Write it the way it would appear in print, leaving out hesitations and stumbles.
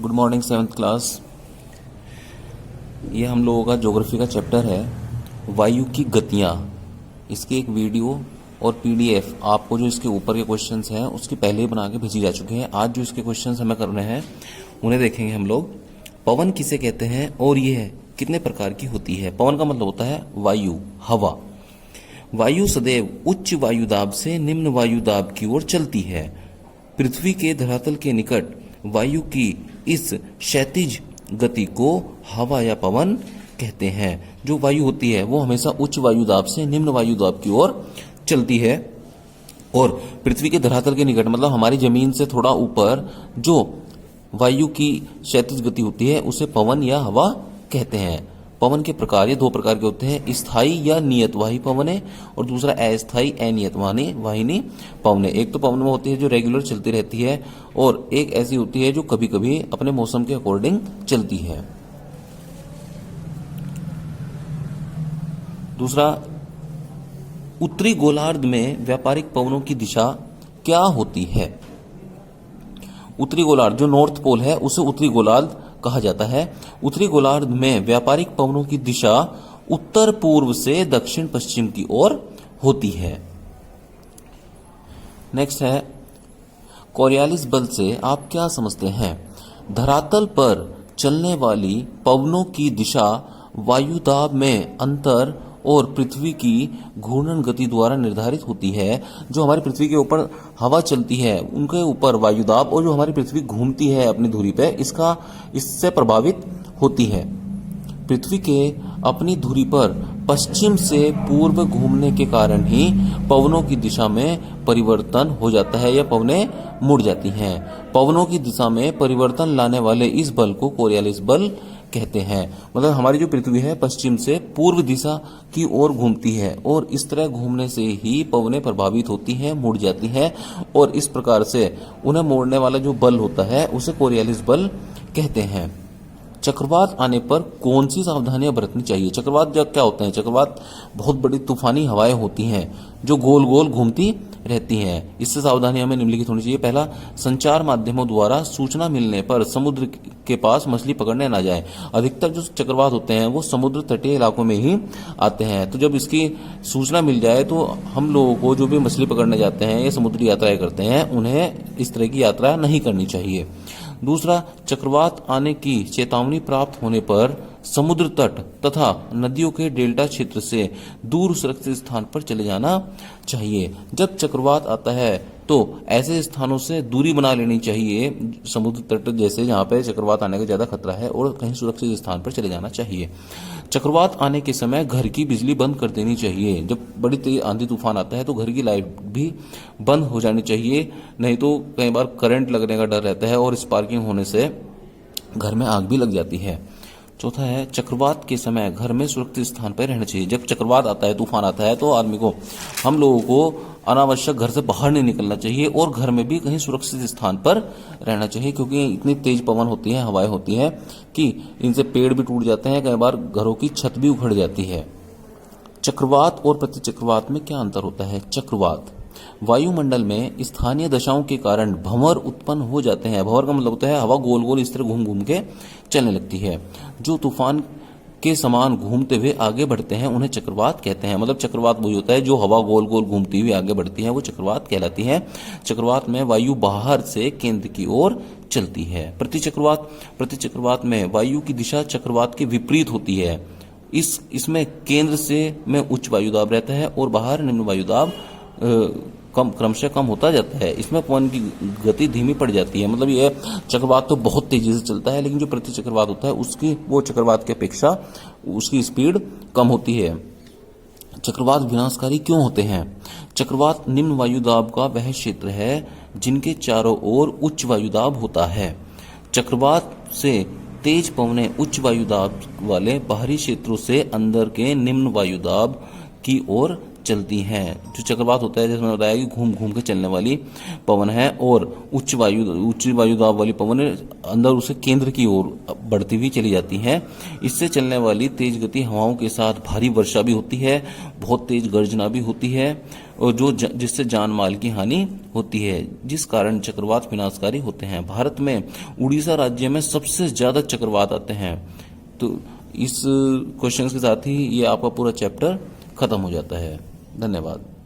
Good morning 7th class. ये हम लोगों का ज्योग्राफी का चैप्टर है वायु की गतियाँ। इसकी एक वीडियो और पीडीएफ आपको जो इसके ऊपर के क्वेश्चंस हैं उसकी पहले ही बना के भेजी जा चुके हैं। आज जो इसके क्वेश्चंस हमें करने हैं उन्हें देखेंगे हम लोग। पवन किसे कहते हैं और यह कितने प्रकार की होती है। पवन का मतलब होता है वायु, हवा। वायु सदैव उच्च वायुदाब से निम्न वायुदाब की ओर चलती है। पृथ्वी के धरातल के निकट वायु की इस क्षैतिज गति को हवा या पवन कहते हैं। जो वायु होती है वो हमेशा उच्च वायुदाब से निम्न वायुदाब की ओर चलती है और पृथ्वी के धरातल के निकट मतलब हमारी जमीन से थोड़ा ऊपर जो वायु की क्षैतिज गति होती है उसे पवन या हवा कहते हैं। पवन के प्रकार ये दो प्रकार के होते हैं, स्थायी या नियतवाही पवने और दूसरा अस्थायी अनियतवाही वाहिनी पवने। एक तो पवन में होती है जो रेगुलर चलती रहती है और एक ऐसी होती है जो कभी कभी अपने मौसम के अकॉर्डिंग चलती है। दूसरा, उत्तरी गोलार्ध में व्यापारिक पवनों की दिशा क्या होती है। उत्तरी गोलार्ध जो नॉर्थ पोल है उसे उत्तरी गोलार्ध कहा जाता है। उत्तरी गोलार्ध में व्यापारिक पवनों की दिशा उत्तर पूर्व से दक्षिण पश्चिम की ओर होती है। नेक्स्ट है, कोरियालिस बल से आप क्या समझते हैं। धरातल पर चलने वाली पवनों की दिशा वायुदाब में अंतर और पृथ्वी की घूर्णन गति द्वारा निर्धारित होती है। जो हमारी पृथ्वी के ऊपर हवा चलती है उनके ऊपर वायुदाब और जो हमारी पृथ्वी घूमती है अपनी धुरी पे इससे प्रभावित होती है। पृथ्वी के अपनी धुरी पर पश्चिम से पूर्व घूमने के कारण ही पवनों की दिशा में परिवर्तन हो जाता है या पवनें मुड़ जाती हैं। पवनों की दिशा में परिवर्तन लाने वाले इस बल को कोरियालिस बल कहते हैं। मतलब हमारी जो पृथ्वी है पश्चिम से पूर्व दिशा की ओर घूमती है और इस तरह घूमने से ही पवनें प्रभावित होती हैं, मुड़ जाती हैं और इस प्रकार से उन्हें मोड़ने वाला जो बल होता है उसे कोरियालिस बल कहते हैं। चक्रवात आने पर कौन सी सावधानियां बरतनी चाहिए। चक्रवात जब क्या होते हैं, चक्रवात बहुत बड़ी तूफानी हवाएं होती हैं जो गोल गोल घूमती रहती हैं। इससे सावधानी हमें निम्नलिखित होनी चाहिए। पहला, संचार माध्यमों द्वारा सूचना मिलने पर समुद्र के पास मछली पकड़ने ना जाए। अधिकतर जो चक्रवात होते हैं वो समुद्र तटीय इलाकों में ही आते हैं, तो जब इसकी सूचना मिल जाए तो हम लोगों को जो भी मछली पकड़ने जाते हैं या समुद्री यात्राएं करते हैं उन्हें इस तरह की यात्रा नहीं करनी चाहिए। दूसरा, चक्रवात आने की चेतावनी प्राप्त होने पर समुद्र तट तथा नदियों के डेल्टा क्षेत्र से दूर सुरक्षित स्थान पर चले जाना चाहिए। जब चक्रवात आता है तो ऐसे स्थानों से दूरी बना लेनी चाहिए समुद्र तट जैसे जहां पे चक्रवात आने का ज्यादा खतरा है और कहीं सुरक्षित स्थान पर चले जाना चाहिए। चक्रवात आने के समय घर की बिजली बंद कर देनी चाहिए। जब बड़ी तेज आंधी तूफान आता है तो घर की लाइट भी बंद हो जानी चाहिए, नहीं तो कई बार करंट लगने का डर रहता है और स्पार्किंग होने से घर में आग भी लग जाती है। चौथा है, चक्रवात के समय घर में सुरक्षित स्थान पर रहना चाहिए। जब चक्रवात आता है, तूफान आता है तो आदमी को, हम लोगों को अनावश्यक घर से बाहर नहीं निकलना चाहिए और घर में भी कहीं सुरक्षित स्थान पर रहना चाहिए, क्योंकि इतनी तेज पवन होती है, हवाएं होती हैं कि इनसे पेड़ भी टूट जाते हैं, कई बार घरों की छत भी उखड़ जाती है। चक्रवात और प्रतिचक्रवात में क्या अंतर होता है। चक्रवात वायुमंडल में स्थानीय दशाओं के कारण भंवर उत्पन्न हो जाते हैं। भंवर का मतलब होता है हवा गोल गोल इस तरह घूम घूम के चलने लगती है। जो तूफान के समान घूमते हुए आगे बढ़ते हैं उन्हें चक्रवात कहते हैं। मतलब चक्रवात वही होता है जो हवा गोल गोल घूमती हुई आगे बढ़ती है, वो चक्रवात कहलाती है। चक्रवात में वायु बाहर से केंद्र की ओर चलती है। प्रतिचक्रवात में वायु की दिशा चक्रवात के विपरीत होती है। इसमें केंद्र से में उच्च वायुदाब रहता है और बाहर निम्न वायुदाब क्रमशः कम होता जाता है। इसमें पवन की गति धीमी पड़ जाती है। मतलब यह चक्रवात तो बहुत तेजी से चलता है, लेकिन जो प्रतिचक्रवात होता है उसकी वो चक्रवात की अपेक्षा उसकी स्पीड कम होती है। चक्रवात विनाशकारी क्यों होते हैं। चक्रवात निम्न वायुदाब का वह क्षेत्र है जिनके चारों ओर उच्च वायुदाब होता है। चक्रवात से तेज पवनें उच्च वायुदाब वाले बाहरी क्षेत्रों से अंदर के निम्न वायुदाब की ओर चलती हैं। जो चक्रवात होता है जैसे मैंने बताया कि घूम घूम के चलने वाली पवन है और उच्च वायुदाब वाली पवन अंदर उसे केंद्र की ओर बढ़ती हुई चली जाती हैं। इससे चलने वाली तेज गति हवाओं के साथ भारी वर्षा भी होती है, बहुत तेज गर्जना भी होती है और जिससे जान माल की हानि होती है, जिस कारण चक्रवात विनाशकारी होते हैं। भारत में उड़ीसा राज्य में सबसे ज्यादा चक्रवात आते हैं। तो इस क्वेश्चन के साथ ही ये आपका पूरा चैप्टर खत्म हो जाता है। धन्यवाद।